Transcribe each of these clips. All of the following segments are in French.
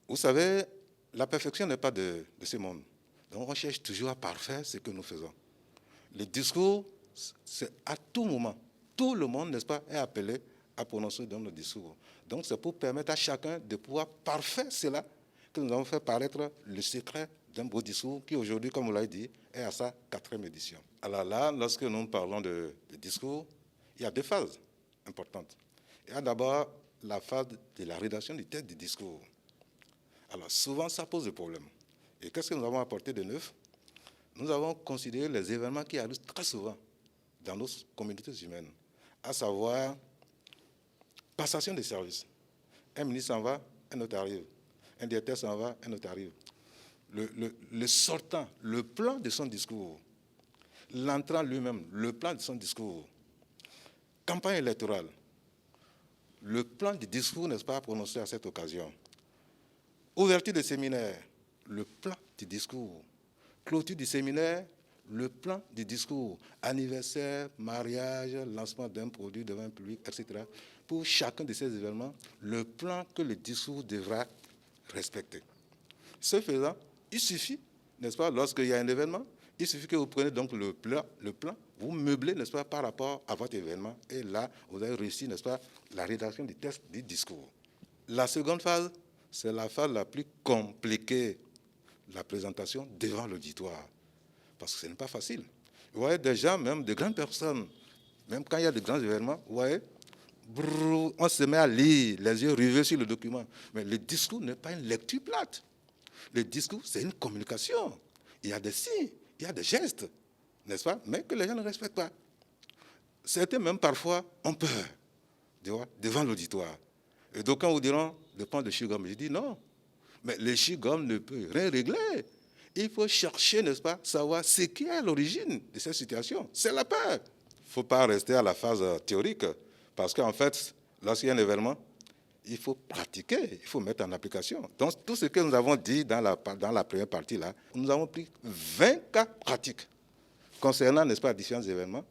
Vous savez, la perfection n'est pas de ce monde. Donc on cherche toujours à parfaire ce que nous faisons. Le discours, c'est à tout moment. Tout le monde, n'est-ce pas, est appelé à prononcer dans nos discours. Donc c'est pour permettre à chacun de pouvoir parfaire cela que nous avons fait paraître le secret d'un beau discours qui aujourd'hui, comme vous l'avez dit, est à sa 4e édition. Alors là, lorsque nous parlons de discours, il y a 2 phases importantes. Il y a d'abord la phase de la rédaction du texte du discours. Alors souvent, ça pose des problèmes. Et qu'est-ce que nous avons apporté de neuf? Nous avons considéré les événements qui arrivent très souvent dans nos communautés humaines, à savoir passation des services. Un ministre s'en va, un autre arrive. Un directeur s'en va, un autre arrive. Le sortant, le plan de son discours, l'entrant lui-même, le plan de son discours, campagne électorale, le plan du discours, n'est-ce pas, prononcé à cette occasion, ouverture des séminaires, le plan du discours, clôture du séminaire, le plan du discours, anniversaire, mariage, lancement d'un produit devant un public, etc. Pour chacun de ces événements, le plan que le discours devra respecter. Ce faisant, il suffit, n'est-ce pas, lorsqu'il y a un événement, il suffit que vous preniez donc le plan, vous meublez, n'est-ce pas, par rapport à votre événement, et là, vous avez réussi, n'est-ce pas, la rédaction du texte du discours. La seconde phase, c'est la phase la plus compliquée, la présentation devant l'auditoire. Parce que ce n'est pas facile. Vous voyez, des gens, même de grandes personnes, même quand il y a de grands événements, vous voyez, on se met à lire, les yeux rivés sur le document. Mais le discours n'est pas une lecture plate. Le discours, c'est une communication. Il y a des signes, il y a des gestes, n'est-ce pas, mais que les gens ne respectent pas. Certains, même parfois, ont peur devant l'auditoire. Et d'aucuns vous diront, le point de chewing-gum. Je dis non, mais le chewing-gum ne peut rien régler. Il faut chercher, n'est-ce pas, savoir ce qui est à l'origine de cette situation. C'est la peur. Il ne faut pas rester à la phase théorique, parce qu'en fait, lorsqu'il y a un événement, il faut pratiquer, il faut mettre en application. Donc, tout ce que nous avons dit dans la première partie, là, nous avons pris 20 cas pratiques concernant, n'est-ce pas, différents événements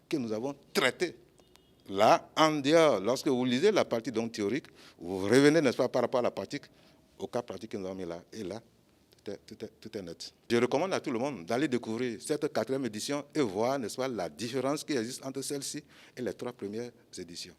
que nous avons traités. Là, en dehors, lorsque vous lisez la partie donc théorique, vous revenez, n'est-ce pas, par rapport à la pratique, au cas pratique que nous avons mis là. Et là, tout est net. Je recommande à tout le monde d'aller découvrir cette 4e édition et voir, n'est-ce pas, la différence qui existe entre celle-ci et les 3 premières éditions.